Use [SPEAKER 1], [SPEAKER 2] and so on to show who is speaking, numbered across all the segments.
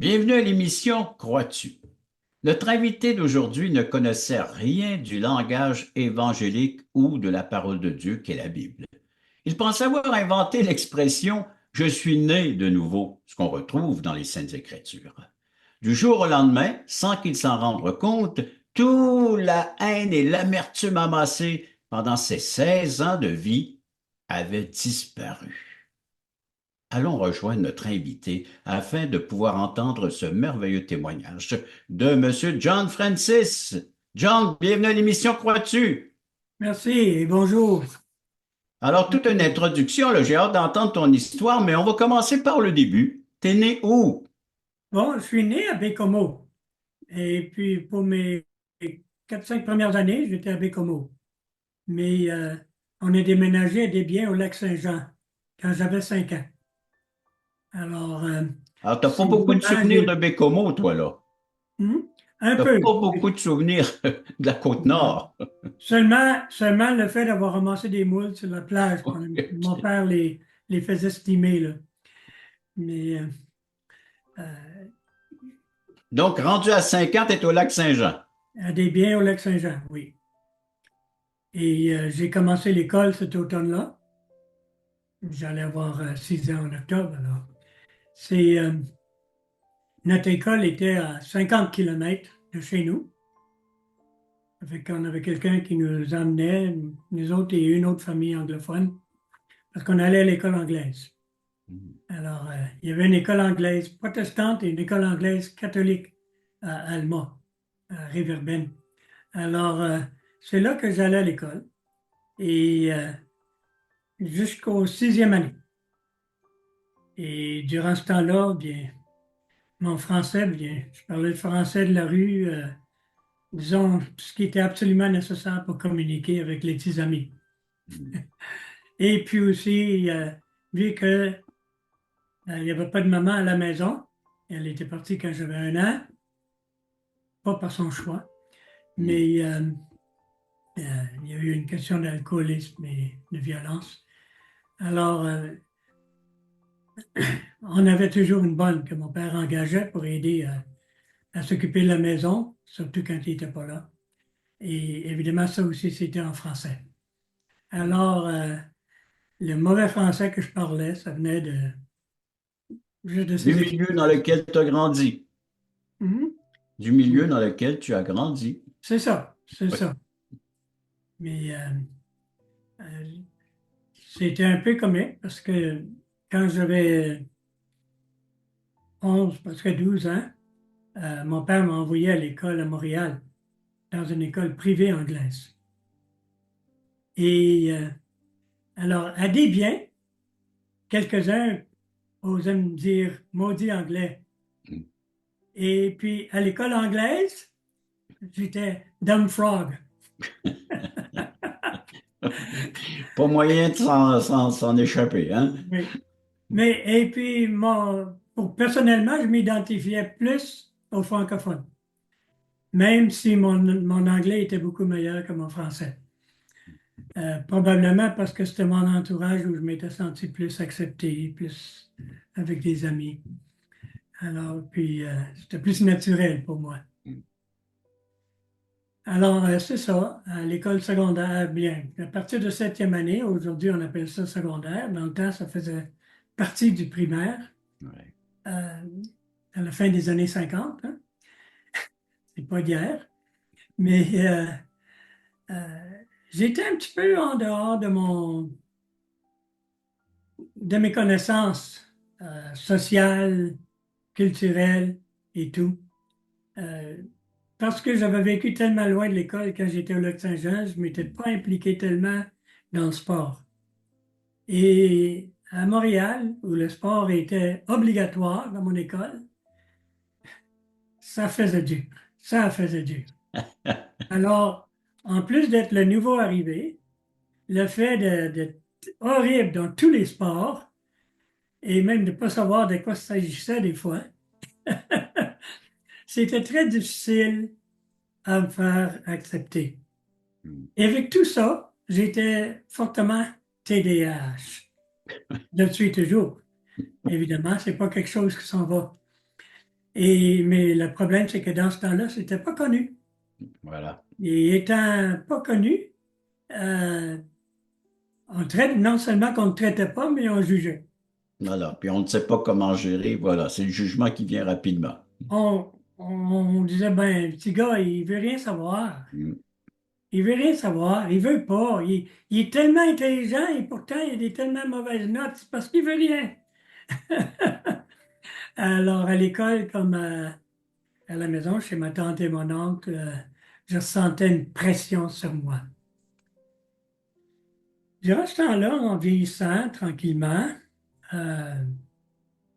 [SPEAKER 1] Bienvenue à l'émission Crois-tu? Notre invité d'aujourd'hui ne connaissait rien du langage évangélique ou de la parole de Dieu qu'est la Bible. Il pense avoir inventé l'expression «Je suis né de nouveau», ce qu'on retrouve dans les Saintes Écritures. Du jour au lendemain, sans qu'il s'en rende compte, toute la haine et l'amertume amassée pendant ses 16 ans de vie avaient disparu. Allons rejoindre notre invité afin de pouvoir entendre ce merveilleux témoignage de Monsieur John Francis. John, bienvenue à l'émission Crois-tu?
[SPEAKER 2] Merci et bonjour.
[SPEAKER 1] Alors, toute une introduction, là, j'ai hâte d'entendre ton histoire, mais on va commencer par le début. T'es né où?
[SPEAKER 2] Bon, je suis né à Bécomo et puis pour mes 4-5 premières années, j'étais à Bécomo. Mais on a déménagé à Desbiens au Lac-Saint-Jean quand j'avais 5 ans. Alors,
[SPEAKER 1] Alors, t'as pas
[SPEAKER 2] c'est
[SPEAKER 1] beaucoup de
[SPEAKER 2] vraiment,
[SPEAKER 1] souvenirs de Bécomo, toi, là.
[SPEAKER 2] Hmm? Un
[SPEAKER 1] T'as
[SPEAKER 2] peu.
[SPEAKER 1] pas beaucoup de souvenirs de la Côte-Nord.
[SPEAKER 2] Seulement le fait d'avoir ramassé des moules sur la plage. Mon
[SPEAKER 1] OK.
[SPEAKER 2] père les faisait stimer, là. Mais euh,
[SPEAKER 1] Donc, rendu à 50, t'es au lac Saint-Jean.
[SPEAKER 2] à Desbiens au Lac-Saint-Jean, oui. Et j'ai commencé l'école cet automne-là. J'allais avoir 6 ans en octobre, alors. C'est, notre école était à 50 kilomètres de chez nous. On avait quelqu'un qui nous emmenait, nous autres et une autre famille anglophone, parce qu'on allait à l'école anglaise. Alors, il y avait une école anglaise protestante et une école anglaise catholique à Alma, à Riverbend. Alors, c'est là que j'allais à l'école et jusqu'au sixième année. Et durant ce temps-là, bien, mon français, bien, je parlais le français de la rue, disons, ce qui était absolument nécessaire pour communiquer avec les petits amis. Et puis aussi, vu que il n'y avait pas de maman à la maison, elle était partie quand j'avais 1 an, pas par son choix, mais euh, il y a eu une question d'alcoolisme et de violence. Alors, on avait toujours une bonne que mon père engageait pour aider à s'occuper de la maison, surtout quand il n'était pas là. Et évidemment, ça aussi, c'était en français. Alors, le mauvais français que je parlais, ça venait juste de
[SPEAKER 1] Du
[SPEAKER 2] ces
[SPEAKER 1] milieu
[SPEAKER 2] écritures.
[SPEAKER 1] dans lequel tu as grandi.
[SPEAKER 2] Mhm.
[SPEAKER 1] Du milieu dans lequel tu as grandi.
[SPEAKER 2] C'est ça, c'est
[SPEAKER 1] Oui.
[SPEAKER 2] ça. Mais euh, c'était un peu comique parce que quand j'avais 11, presque 12 ans, mon père m'a envoyé à l'école à Montréal, dans une école privée anglaise. Et alors, à Desbiens, quelques-uns osaient me dire maudit anglais. Et puis, à l'école anglaise, j'étais dumb frog.
[SPEAKER 1] Pas moyen de s'en échapper, hein?
[SPEAKER 2] Oui. Mais, et puis, personnellement, je m'identifiais plus aux francophones, même si mon anglais était beaucoup meilleur que mon français. Probablement parce que c'était mon entourage où je m'étais senti plus accepté, plus avec des amis. Alors, puis, c'était plus naturel pour moi. Alors, c'est ça, à l'école secondaire, bien, à partir de septième année, aujourd'hui on appelle ça secondaire, dans le temps ça faisait partie du primaire,
[SPEAKER 1] Ouais.
[SPEAKER 2] euh, à la fin des années 50, hein. C'est pas d'hier, mais euh, j'étais un petit peu en dehors de mes connaissances sociales, culturelles et tout. Euh, Parce que j'avais vécu tellement loin de l'école quand j'étais au Lac-Saint-Jean, je ne m'étais pas impliqué tellement dans le sport. Et à Montréal, où le sport était obligatoire dans mon école, ça faisait dur. Ça faisait dur. Alors, en plus d'être le nouveau arrivé, le fait d'être horrible dans tous les sports et même de ne pas savoir de quoi il s'agissait des fois, c'était très difficile à me faire accepter. Et avec tout ça, j'étais fortement TDAH. Je le suis toujours. Évidemment, c'est pas quelque chose qui s'en va. Mais le problème, c'est que dans ce temps-là, c'était pas connu.
[SPEAKER 1] Voilà.
[SPEAKER 2] Et étant pas connu, euh, non seulement qu'on ne traitait pas, mais on jugeait.
[SPEAKER 1] Voilà. Puis on ne sait pas comment gérer. Voilà. C'est le jugement qui vient rapidement.
[SPEAKER 2] On disait, ben, le petit gars, il veut rien savoir.
[SPEAKER 1] Mm.
[SPEAKER 2] Il veut rien savoir. Il veut pas. Il est tellement intelligent et pourtant, il a des tellement mauvaises notes. C'est parce qu'il veut rien. Alors, à l'école, comme à la maison, chez ma tante et mon oncle, je sentais une pression sur moi. Durant ce temps-là, en vieillissant tranquillement, euh,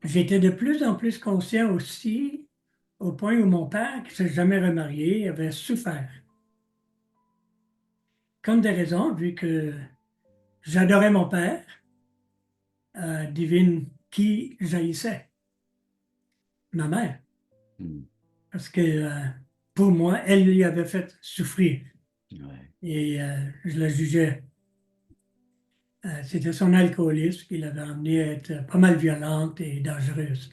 [SPEAKER 2] j'étais de plus en plus conscient aussi, au point où mon père, qui ne s'est jamais remarié, avait souffert. Comme des raisons, vu que j'adorais mon père, devine qui jaillissait? Ma mère.
[SPEAKER 1] Mm.
[SPEAKER 2] Parce que pour moi, elle lui avait fait souffrir.
[SPEAKER 1] Ouais.
[SPEAKER 2] Et je la jugeais. C'était son alcoolisme qui l'avait amenée à être pas mal violente et dangereuse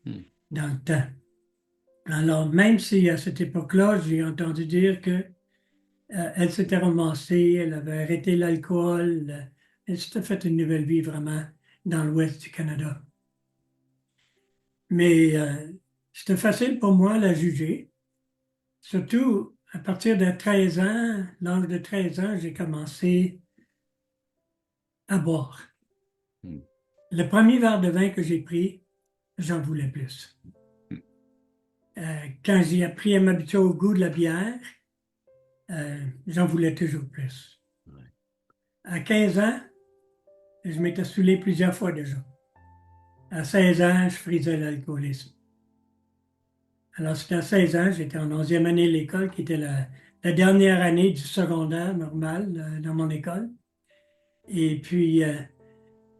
[SPEAKER 1] Mm.
[SPEAKER 2] dans le temps. Alors, même si à cette époque-là, j'ai entendu dire que elle s'était romancée, elle avait arrêté l'alcool, elle s'était fait une nouvelle vie vraiment dans l'ouest du Canada. Mais c'était facile pour moi à la juger. Surtout à partir de 13 ans, l'âge de 13 ans, j'ai commencé à boire.
[SPEAKER 1] Mm.
[SPEAKER 2] Le premier verre de vin que j'ai pris, j'en voulais plus.
[SPEAKER 1] Mm.
[SPEAKER 2] Quand j'ai appris à m'habituer au goût de la bière, j'en voulais toujours plus.
[SPEAKER 1] Ouais.
[SPEAKER 2] À 15 ans, je m'étais saoulé plusieurs fois déjà. À 16 ans, je frisais l'alcoolisme. Alors, c'était à 16 ans, j'étais en 11e année de l'école, qui était la dernière année du secondaire normal dans mon école. Et puis, euh,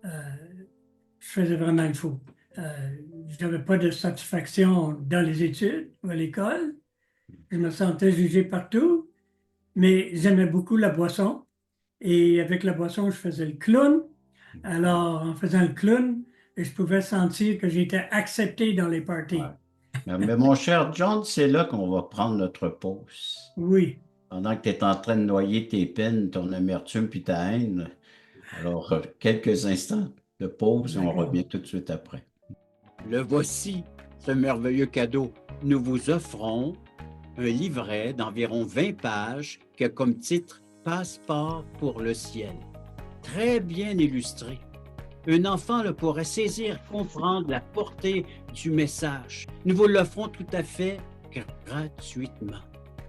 [SPEAKER 2] je faisais vraiment le fou. Je n'avais pas de satisfaction dans les études ou à l'école. Je me sentais jugé partout, mais j'aimais beaucoup la boisson. Et avec la boisson, je faisais le clown. Alors, en faisant le clown, je pouvais sentir que j'étais accepté dans les
[SPEAKER 1] Ouais.
[SPEAKER 2] parties.
[SPEAKER 1] Mais mon cher John, c'est là qu'on va prendre notre pause.
[SPEAKER 2] Oui.
[SPEAKER 1] Pendant que tu es en train de noyer tes peines, ton amertume puis ta haine. Alors, quelques instants de pause et on
[SPEAKER 2] D'accord.
[SPEAKER 1] revient tout de suite après. Le voici, ce merveilleux cadeau. Nous vous offrons un livret d'environ 20 pages qui a comme titre Passeport pour le ciel. Très bien illustré. Un enfant le pourrait saisir, comprendre la portée du message. Nous vous l'offrons tout à fait gratuitement,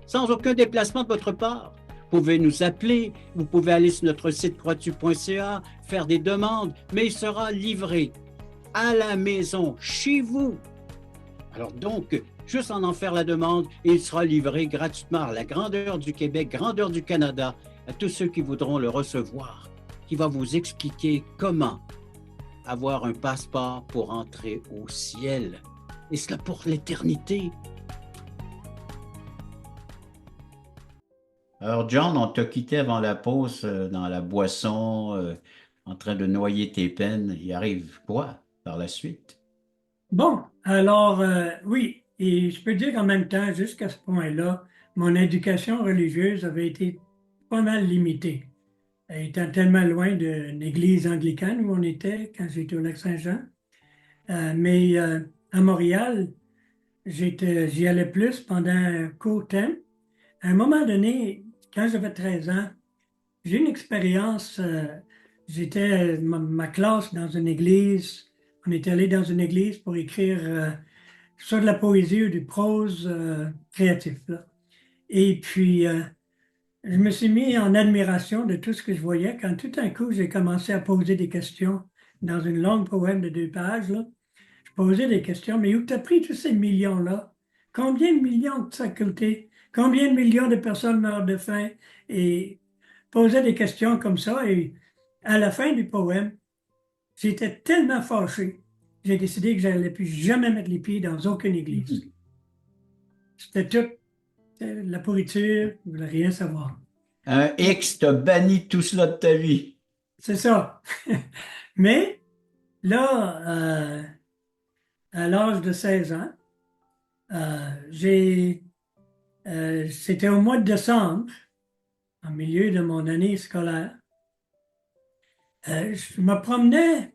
[SPEAKER 1] sans aucun déplacement de votre part. Vous pouvez nous appeler, vous pouvez aller sur notre site croatu.ca, faire des demandes, mais il sera livré à la maison, chez vous. Alors donc, juste en faire la demande, et il sera livré gratuitement à la grandeur du Québec, grandeur du Canada, à tous ceux qui voudront le recevoir, qui va vous expliquer comment avoir un passeport pour entrer au ciel. Et cela pour l'éternité. Alors, John, on t'a quitté avant la pause dans la boisson, en train de noyer tes peines. Il arrive quoi par la suite?
[SPEAKER 2] Bon, alors, oui, et je peux dire qu'en même temps, jusqu'à ce point-là, mon éducation religieuse avait été pas mal limitée. Étant tellement loin d'une église anglicane où on était quand j'étais au Lac-Saint-Jean. Mais à Montréal, j'y allais plus pendant un court temps. À un moment donné, quand j'avais 13 ans, j'ai eu une expérience. J'étais ma classe dans une église. On était allé dans une église pour écrire soit de la poésie ou du prose créatif, là. Et puis, je me suis mis en admiration de tout ce que je voyais quand tout d'un coup, j'ai commencé à poser des questions dans une longue poème de 2 pages, là. Je posais des questions, mais où t'as pris tous ces millions-là? Combien de millions de facultés? Combien de millions de personnes meurent de faim? Et posais des questions comme ça. Et à la fin du poème, j'étais tellement fâché, j'ai décidé que je n'allais plus jamais mettre les pieds dans aucune église. C'était tout, la pourriture, je ne voulais rien savoir.
[SPEAKER 1] Un X t'a banni tout cela de ta vie.
[SPEAKER 2] C'est ça. Mais là, à l'âge de 16 ans, C'était au mois de décembre, en milieu de mon année scolaire. Je me promenais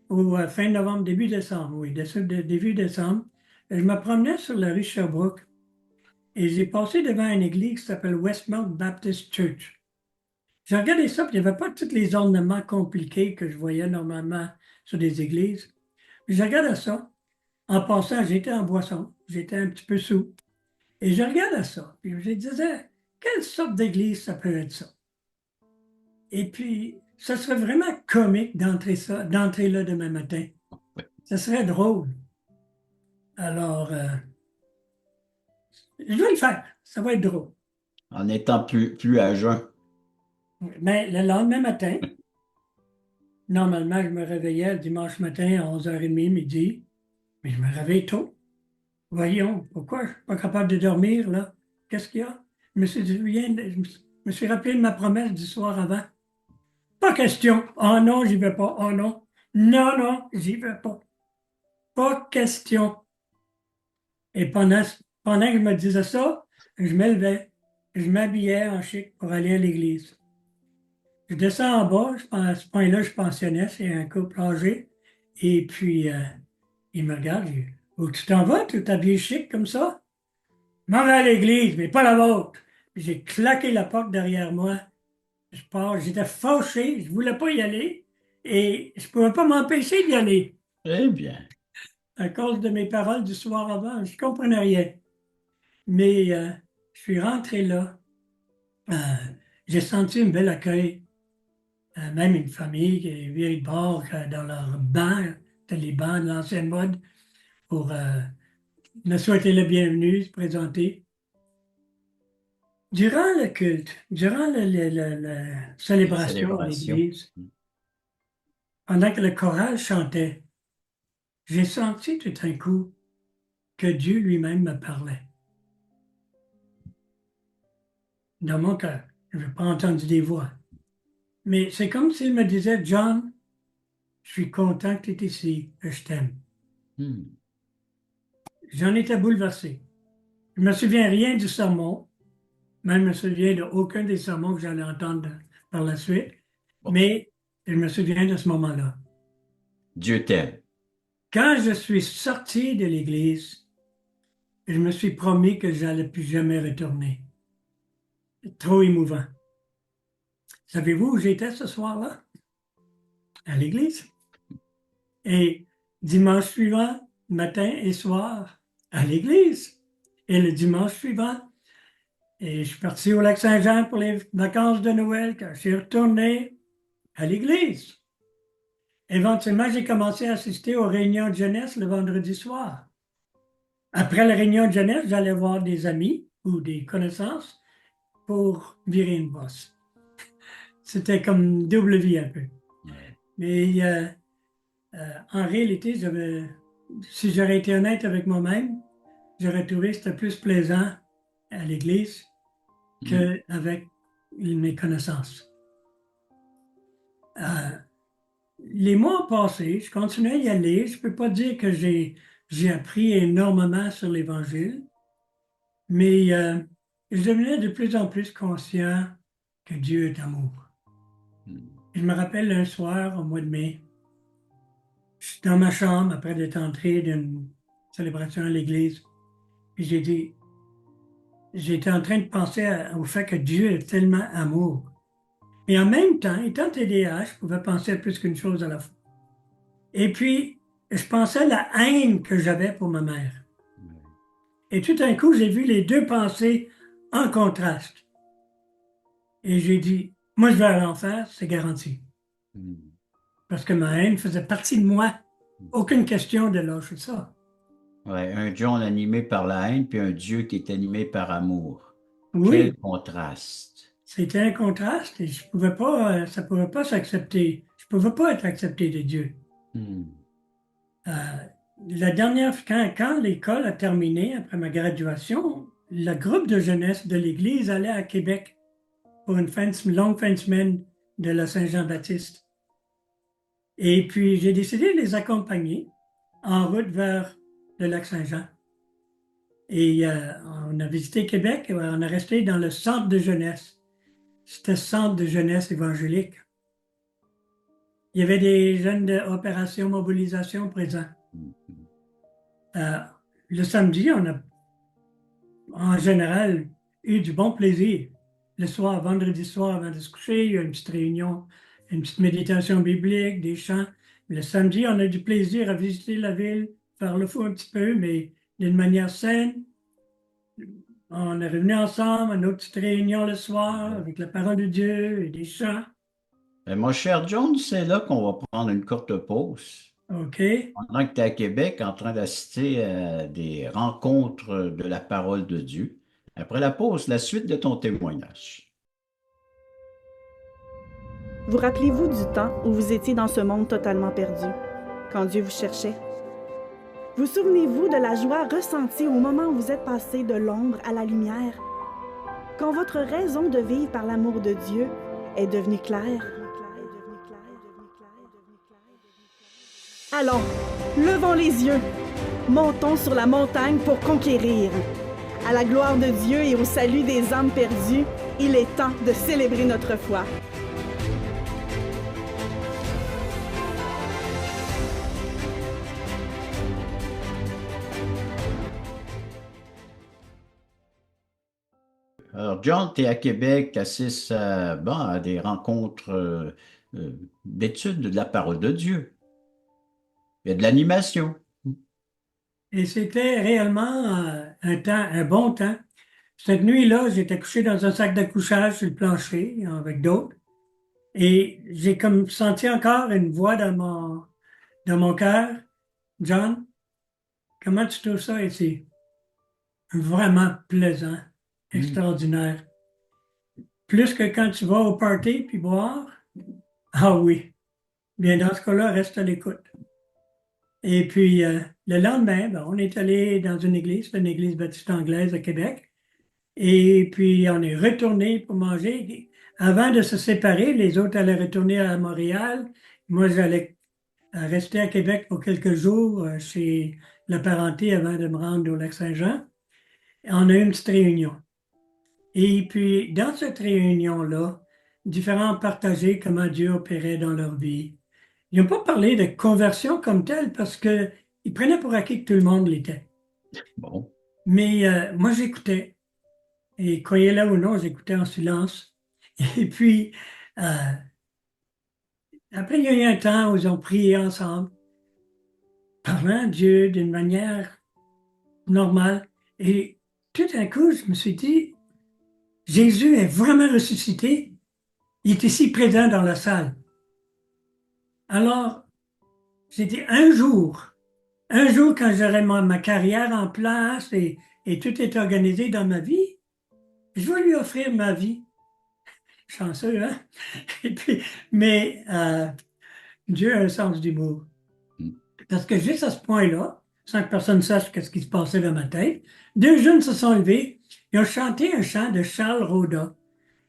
[SPEAKER 2] au fin novembre, début décembre, oui, début décembre. Je me promenais sur la rue Sherbrooke et j'ai passé devant une église qui s'appelle Westmount Baptist Church. J'ai regardé ça, puis il n'y avait pas tous les ornements compliqués que je voyais normalement sur des églises. Puis je regardais ça. En passant, j'étais en boisson, j'étais un petit peu sous. Et je regardais ça, puis je disais, quelle sorte d'église ça peut être ça? Et puis, ça serait vraiment comique d'entrer là demain matin. Ça serait drôle. Alors, je vais le faire. Ça va être drôle.
[SPEAKER 1] En étant plus à jeun.
[SPEAKER 2] Mais le lendemain matin, normalement, je me réveillais le dimanche matin à 11h30, midi, mais je me réveille tôt. Voyons, pourquoi je ne suis pas capable de dormir, là? Qu'est-ce qu'il y a? Je me suis rappelé de ma promesse du soir avant. Pas question. Oh non, j'y vais pas. Oh non. Non, non, j'y vais pas. Pas question. Et pendant que je me disais ça, je me levais, je m'habillais en chic pour aller à l'église. Je descends en bas, à ce point-là, je pensionnais, c'est un couple âgé. Et puis, il me regarde, il dit, où tu t'en vas, tout habillé chic comme ça? Je m'en vais à l'église, mais pas la vôtre. Puis j'ai claqué la porte derrière moi. Je pars, j'étais fâché, je voulais pas y aller et je pouvais pas m'empêcher d'y aller
[SPEAKER 1] Eh bien,
[SPEAKER 2] à cause de mes paroles du soir avant. Je comprenais rien. Mais je suis rentré là. Euh, j'ai senti un bel accueil. Même une famille qui est virée de bord dans leur banc, c'était les bancs de l'ancienne mode, pour me souhaiter le bienvenu, se présenter. Durant le culte, durant la
[SPEAKER 1] la
[SPEAKER 2] célébration à
[SPEAKER 1] célébration.
[SPEAKER 2] l'église, pendant que le choral chantait, j'ai senti tout d'un coup que Dieu lui-même me parlait dans mon cœur. Je n'ai pas entendu des voix. Mais c'est comme s'il me disait, John, je suis content que tu es ici, que je t'aime.
[SPEAKER 1] Hmm.
[SPEAKER 2] J'en étais bouleversé. Je ne me souviens rien du sermon, même je ne me souviens d'aucun des sermons que j'allais entendre par la suite,
[SPEAKER 1] Bon,
[SPEAKER 2] mais je me souviens de ce moment-là.
[SPEAKER 1] Dieu t'aime.
[SPEAKER 2] Quand je suis sorti de l'église, je me suis promis que je n'allais plus jamais retourner. Trop émouvant. Savez-vous où j'étais ce soir-là? À l'église. Et dimanche suivant, matin et soir, à l'église. Et le dimanche suivant, et je suis parti au Lac-Saint-Jean pour les vacances de Noël, quand je suis retourné à l'église. Éventuellement, j'ai commencé à assister aux réunions de jeunesse le vendredi soir. Après la réunion de jeunesse, j'allais voir des amis ou des connaissances pour virer une bosse. C'était comme double vie un peu.
[SPEAKER 1] Ouais.
[SPEAKER 2] Mais en réalité, si j'aurais été honnête avec moi-même, j'aurais trouvé que c'était plus plaisant à l'église
[SPEAKER 1] Hmm.
[SPEAKER 2] qu'avec mes connaissances. Euh, les mois ont passé, je continuais à y aller. Je ne peux pas dire que j'ai appris énormément sur l'Évangile, mais je devenais de plus en plus conscient que Dieu est amour.
[SPEAKER 1] Hmm.
[SPEAKER 2] Je me rappelle un soir, au mois de mai, je suis dans ma chambre après d'être entré d'une célébration à l'église, puis j'ai dit, j'étais en train de penser au fait que Dieu est tellement amour. Et en même temps, étant TDAH, je pouvais penser à plus qu'une chose à la fois. Et puis, je pensais à la haine que j'avais pour ma mère.
[SPEAKER 1] Ouais.
[SPEAKER 2] Et tout d'un coup, j'ai vu les deux pensées en contraste. Et j'ai dit, moi, je vais à l'enfer, c'est garanti.
[SPEAKER 1] Hmm.
[SPEAKER 2] Parce que ma haine faisait partie de moi. Aucune question de lâcher ça.
[SPEAKER 1] Ouais, un John animé par la haine, puis un Dieu qui est animé par amour. Quel
[SPEAKER 2] Oui,
[SPEAKER 1] contraste.
[SPEAKER 2] c'était un contraste et je pouvais pas, ça ne pouvait pas s'accepter. Je ne pouvais pas être accepté de Dieu.
[SPEAKER 1] Hmm.
[SPEAKER 2] Euh, quand l'école a terminé, après ma graduation, le groupe de jeunesse de l'Église allait à Québec pour longue fin de semaine de la Saint-Jean-Baptiste. Et puis, j'ai décidé de les accompagner en route vers le lac Saint-Jean. Et on a visité Québec, et on est resté dans le centre de jeunesse. C'était centre de jeunesse évangélique. Il y avait des jeunes d'opération mobilisation présents. Euh, le samedi, on a en général eu du bon plaisir. Le soir, vendredi soir, avant de se coucher, il y a une petite réunion, une petite méditation biblique, des chants. Le samedi, on a du plaisir à visiter la ville, faire le fou un petit peu, mais d'une manière saine. On est revenus ensemble à notre petite réunion le soir avec la parole de Dieu et des chants.
[SPEAKER 1] Mon cher John, c'est là qu'on va prendre une courte pause.
[SPEAKER 2] OK?
[SPEAKER 1] Pendant que tu es à Québec en train d'assister à des rencontres de la parole de Dieu. Après la pause, la suite de ton témoignage.
[SPEAKER 3] Vous rappelez-vous du temps où vous étiez dans ce monde totalement perdu, quand Dieu vous cherchait? Vous souvenez-vous de la joie ressentie au moment où vous êtes passé de l'ombre à la lumière? Quand votre raison de vivre par l'amour de Dieu est devenue claire? Allons, levons les yeux, montons sur la montagne pour conquérir. À la gloire de Dieu et au salut des âmes perdues, il est temps de célébrer notre foi.
[SPEAKER 1] Alors, John, tu es à Québec, tu assistes à des rencontres d'études de la parole de Dieu. Il y a de l'animation.
[SPEAKER 2] Et c'était réellement un temps, un bon temps. Cette nuit-là, j'étais couché dans un sac d'accouchage sur le plancher avec d'autres. Et j'ai comme senti encore une voix dans mon cœur. John, comment tu trouves ça ici? Vraiment plaisant,
[SPEAKER 1] Hmm.
[SPEAKER 2] extraordinaire. Plus que quand tu vas au party puis boire? Ah oui. Bien, dans ce cas-là, reste à l'écoute. Et puis, le lendemain, ben, on est allé dans une église baptiste anglaise à Québec. Et puis, on est retourné pour manger. Avant de se séparer, les autres allaient retourner à Montréal. Moi, j'allais rester à Québec pour quelques jours chez la parenté avant de me rendre au Lac-Saint-Jean. On a eu une petite réunion. Et puis, dans cette réunion-là, différents partageaient comment Dieu opérait dans leur vie. Ils n'ont pas parlé de conversion comme telle parce qu'ils prenaient pour acquis que tout le monde l'était.
[SPEAKER 1] Bon.
[SPEAKER 2] Mais moi, j'écoutais. Et croyez-le ou non, j'écoutais en silence. Et puis, euh, après, il y a eu un temps où ils ont prié ensemble, parlant de Dieu d'une manière normale. Et tout d'un coup, je me suis dit, Jésus est vraiment ressuscité. Il est ici présent dans la salle. Alors, j'ai dit, un jour quand j'aurai ma carrière en place et tout est organisé dans ma vie, je vais lui offrir ma vie. Chanceux, hein? Et puis, mais Dieu a un sens d'humour.
[SPEAKER 1] Hmm.
[SPEAKER 2] Parce que juste à ce point-là, sans que personne sache ce qui se passait dans ma tête, deux jeunes se sont levés et ont chanté un chant de Charles Roda,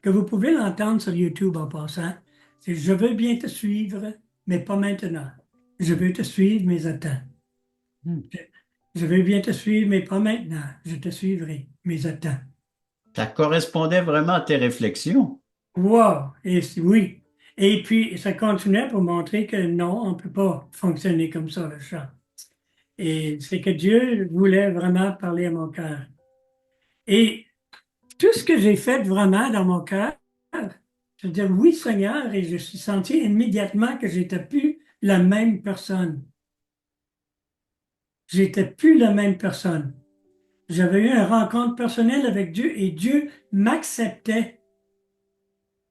[SPEAKER 2] que vous pouvez l'entendre sur YouTube en passant. C'est Je veux bien te suivre, mais pas maintenant. Je veux te suivre, mais attends.
[SPEAKER 1] Hmm.
[SPEAKER 2] Je veux bien te suivre, mais pas maintenant. Je te suivrai, mais attends.
[SPEAKER 1] Ça correspondait vraiment à tes réflexions.
[SPEAKER 2] Wow! Oui. Et puis, ça continuait pour montrer que non, on ne peut pas fonctionner comme ça, le chant. Et c'est que Dieu voulait vraiment parler à mon cœur. Et tout ce que j'ai fait vraiment dans mon cœur, je veux dire oui, Seigneur, et je suis senti immédiatement que j'étais plus la même personne. J'étais plus la même personne. J'avais eu une rencontre personnelle avec Dieu et Dieu m'acceptait.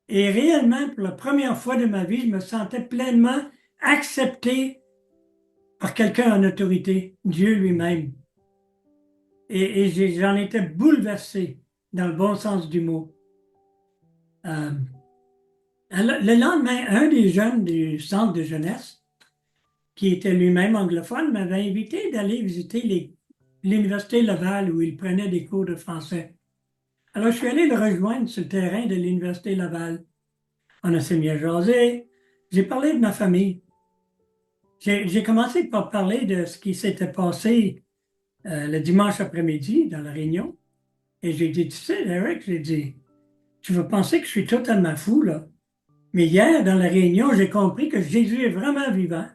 [SPEAKER 2] Et réellement, pour la première fois de ma vie, je me sentais pleinement accepté par quelqu'un en autorité, Dieu lui-même. Et j'en étais bouleversé dans le bon sens du mot. Euh, le lendemain, un des jeunes du centre de jeunesse, qui était lui-même anglophone, m'avait invité d'aller visiter l'Université Laval où il prenait des cours de français. Alors, je suis allé le rejoindre sur le terrain de l'Université Laval. On s'est mis à jaser. J'ai parlé de ma famille. J'ai commencé par parler de ce qui s'était passé le dimanche après-midi dans la réunion. Et j'ai dit, tu sais, Eric, j'ai dit, tu vas penser que je suis totalement fou, là. Mais hier, dans la réunion, j'ai compris que Jésus est vraiment vivant.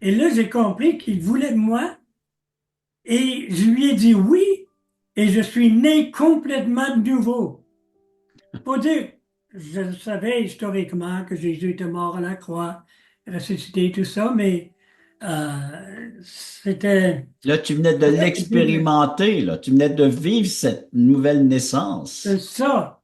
[SPEAKER 2] Et là, j'ai compris qu'il voulait de moi. Et je lui ai dit oui. Et je suis né complètement nouveau. Faut dire, je savais historiquement que Jésus était mort à la croix, ressuscité, tout ça, mais c'était...
[SPEAKER 1] Là, tu venais de l'expérimenter, là. Tu venais de vivre cette nouvelle
[SPEAKER 2] C'est
[SPEAKER 1] naissance.
[SPEAKER 2] ça.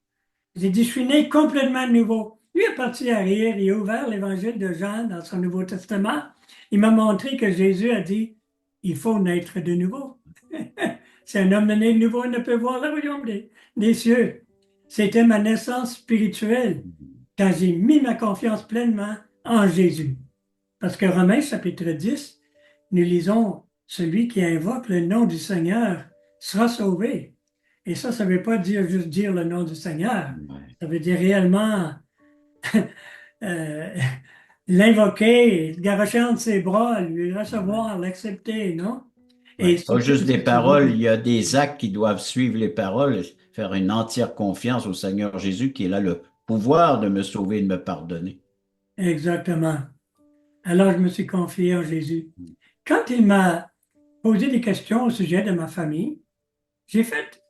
[SPEAKER 2] J'ai dit, je suis né complètement nouveau. Lui est parti à rire, il a ouvert l'évangile de Jean dans son Nouveau Testament. Il m'a montré que Jésus a dit, il faut naître de nouveau. Si un homme né de nouveau ne peut voir le royaume des cieux. C'était ma naissance spirituelle quand j'ai mis ma confiance pleinement en Jésus. Parce que Romains chapitre 10, nous lisons, celui qui invoque le nom du Seigneur sera sauvé. Et ça ne veut pas dire juste dire le nom du Seigneur.
[SPEAKER 1] Ouais.
[SPEAKER 2] Ça veut dire réellement euh, l'invoquer, garocher entre ses bras, lui recevoir, l'accepter, non?
[SPEAKER 1] Ouais.
[SPEAKER 2] Et
[SPEAKER 1] Pas juste des
[SPEAKER 2] c'est
[SPEAKER 1] paroles, il y a des actes qui doivent suivre les paroles, faire une entière confiance au Seigneur Jésus qui est là le pouvoir de me sauver et de me pardonner.
[SPEAKER 2] exactement. Alors je me suis confié en Jésus. Quand il m'a posé des questions au sujet de ma famille, j'ai fait,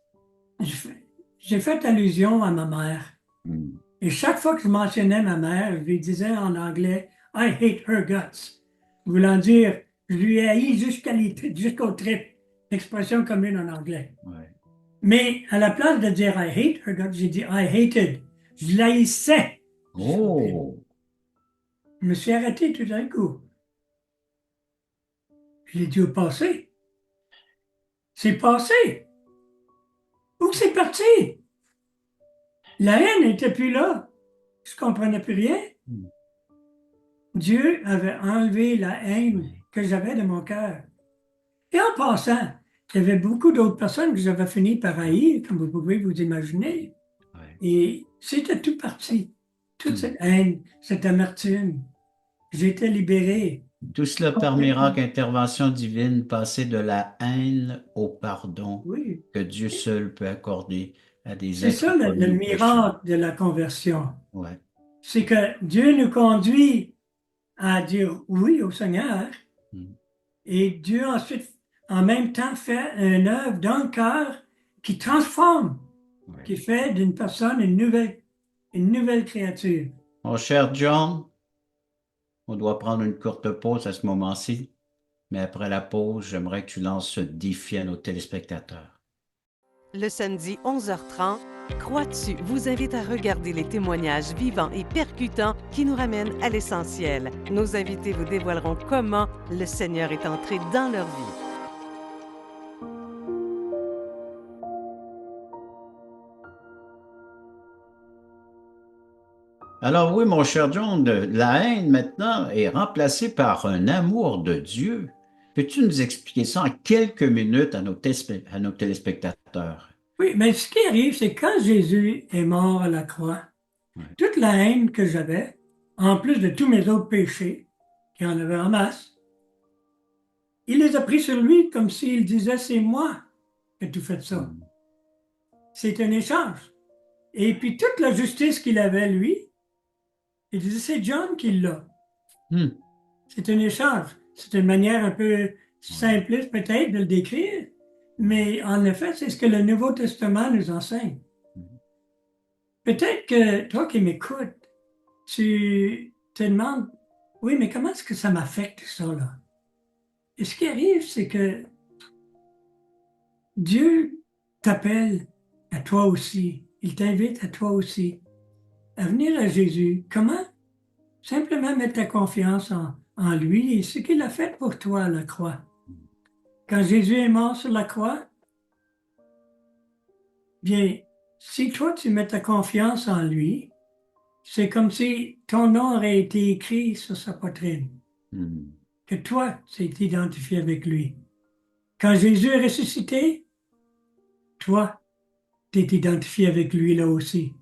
[SPEAKER 2] j'ai fait allusion à ma mère.
[SPEAKER 1] Mm.
[SPEAKER 2] Et chaque fois que je mentionnais ma mère, je lui disais en anglais, I hate her guts. Voulant dire, je lui ai haï jusqu'au trip. Expression commune en anglais.
[SPEAKER 1] Ouais.
[SPEAKER 2] Mais à la place de dire I hate her guts, j'ai dit I hated. Je l'haïssais.
[SPEAKER 1] Oh!
[SPEAKER 2] Je me suis arrêté tout d'un coup. Je l'ai dit au passé. C'est passé. Où c'est parti? La haine n'était plus là. Je ne comprenais plus rien.
[SPEAKER 1] Mm.
[SPEAKER 2] Dieu avait enlevé la haine que j'avais de mon cœur. Et en passant, il y avait beaucoup d'autres personnes que j'avais fini par haïr, comme vous pouvez vous imaginer.
[SPEAKER 1] Ouais.
[SPEAKER 2] Et c'était tout parti. Toute
[SPEAKER 1] Mm.
[SPEAKER 2] cette haine, cette amertume. J'étais libéré.
[SPEAKER 1] Tout cela par miracle, intervention divine, passer de la haine au pardon
[SPEAKER 2] Oui.
[SPEAKER 1] que Dieu seul peut accorder à des
[SPEAKER 2] C'est
[SPEAKER 1] êtres
[SPEAKER 2] ça
[SPEAKER 1] comme
[SPEAKER 2] le
[SPEAKER 1] nous pécheurs.
[SPEAKER 2] miracle de la conversion.
[SPEAKER 1] Ouais.
[SPEAKER 2] C'est que Dieu nous conduit à dire oui au Seigneur.
[SPEAKER 1] Mm.
[SPEAKER 2] Et Dieu ensuite, en même temps, fait une œuvre dans le cœur qui transforme,
[SPEAKER 1] Ouais.
[SPEAKER 2] qui fait d'une personne une nouvelle créature.
[SPEAKER 1] Mon cher John, on doit prendre une courte pause à ce moment-ci, mais après la pause, j'aimerais que tu lances ce défi à nos téléspectateurs.
[SPEAKER 4] Le samedi 11h30, Crois-tu vous invite à regarder les témoignages vivants et percutants qui nous ramènent à l'essentiel. Nos invités vous dévoileront comment le Seigneur est entré dans leur vie.
[SPEAKER 1] Alors oui, mon cher John, la haine maintenant est remplacée par un amour de Dieu. Peux-tu nous expliquer ça en quelques minutes à nos téléspectateurs?
[SPEAKER 2] Oui, mais ce qui arrive, c'est quand Jésus est mort à la croix,
[SPEAKER 1] Ouais.
[SPEAKER 2] toute la haine que j'avais, en plus de tous mes autres péchés, qui en avait en masse, il les a pris sur lui comme s'il disait, c'est moi qui ai tout fait ça.
[SPEAKER 1] Mm.
[SPEAKER 2] C'est un échange. Et puis toute la justice qu'il avait, lui, il disait, c'est John qui l'a.
[SPEAKER 1] Mm.
[SPEAKER 2] C'est un échange. C'est une manière un peu simpliste peut-être de le décrire, mais en effet, c'est ce que le Nouveau Testament nous enseigne. Peut-être que toi qui m'écoutes, tu te demandes, oui, mais comment est-ce que ça m'affecte ça, là? Et ce qui arrive, c'est que Dieu t'appelle à toi aussi. Il t'invite à toi aussi à venir à Jésus. Comment? Simplement mettre ta confiance en lui et ce qu'il a fait pour toi à la croix. Quand Jésus est mort sur la croix, bien, si toi tu mets ta confiance en lui, c'est comme si ton nom aurait été écrit sur sa poitrine,
[SPEAKER 1] Mm.
[SPEAKER 2] que toi tu t'es identifié avec lui. Quand Jésus est ressuscité, toi, tu es identifié avec lui là aussi.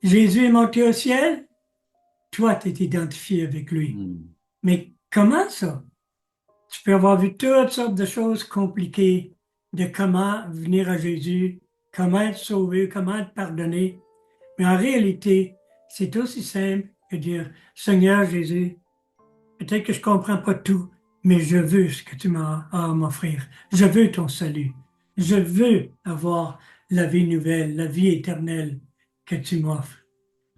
[SPEAKER 2] Jésus est monté au ciel, toi, tu es identifié avec lui.
[SPEAKER 1] Mm.
[SPEAKER 2] Mais comment ça? Tu peux avoir vu toutes sortes de choses compliquées de comment venir à Jésus, comment être sauvé, comment être pardonné. Mais en réalité, c'est aussi simple que dire, Seigneur Jésus, peut-être que je comprends pas tout, mais je veux ce que tu m'as à m'offrir. Je veux ton salut. Je veux avoir la vie nouvelle, la vie éternelle que tu m'offres.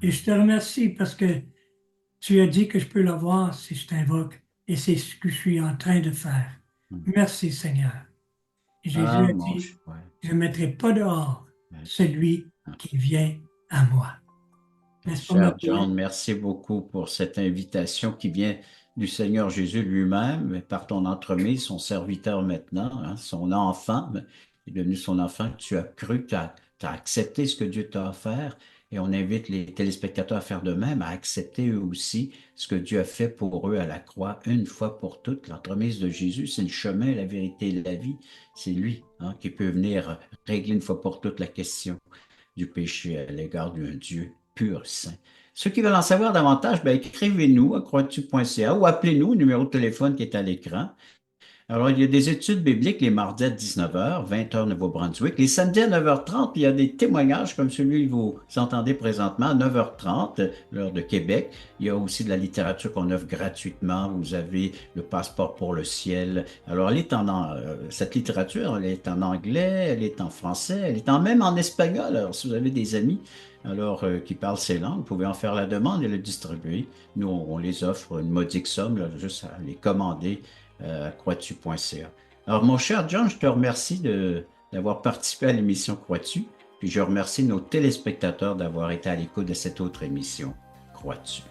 [SPEAKER 2] Et je te remercie parce que tu as dit que je peux l'avoir si je t'invoque. Et c'est ce que je suis en train de faire. Merci Seigneur. Et Jésus
[SPEAKER 1] Ah,
[SPEAKER 2] a
[SPEAKER 1] mon
[SPEAKER 2] dit,
[SPEAKER 1] ch- ouais,
[SPEAKER 2] je ne mettrai pas dehors
[SPEAKER 1] ouais.
[SPEAKER 2] celui qui vient à moi. N'est-ce pas,
[SPEAKER 1] Cher
[SPEAKER 2] Mathieu?
[SPEAKER 1] John, merci beaucoup pour cette invitation qui vient du Seigneur Jésus lui-même, par ton entremise, son serviteur maintenant, hein, son enfant, il est devenu son enfant, tu as cru, tu as accepté ce que Dieu t'a offert, et on invite les téléspectateurs à faire de même, à accepter eux aussi ce que Dieu a fait pour eux à la croix, une fois pour toutes. L'entremise de Jésus, c'est le chemin, la vérité et la vie. C'est lui, hein, qui peut venir régler une fois pour toutes la question du péché à l'égard d'un Dieu pur, saint. Ceux qui veulent en savoir davantage, ben, écrivez-nous à croix-tu.ca ou appelez-nous au numéro de téléphone qui est à l'écran. Alors, il y a des études bibliques les mardis à 19h, 20h Nouveau-Brunswick. Les samedis à 9h30, il y a des témoignages comme celui que vous entendez présentement à 9h30, l'heure de Québec. Il y a aussi de la littérature qu'on offre gratuitement. Vous avez le passeport pour le ciel. Alors, cette littérature, elle est en anglais, elle est en français, elle est même en espagnol. Alors, si vous avez des amis qui parlent ces langues, vous pouvez en faire la demande et le distribuer. Nous, on les offre une modique somme, là, juste à les commander à croix-tu.ca. Alors, mon cher John, je te remercie d'avoir participé à l'émission Croix-tu, puis je remercie nos téléspectateurs d'avoir été à l'écoute de cette autre émission Croix-tu.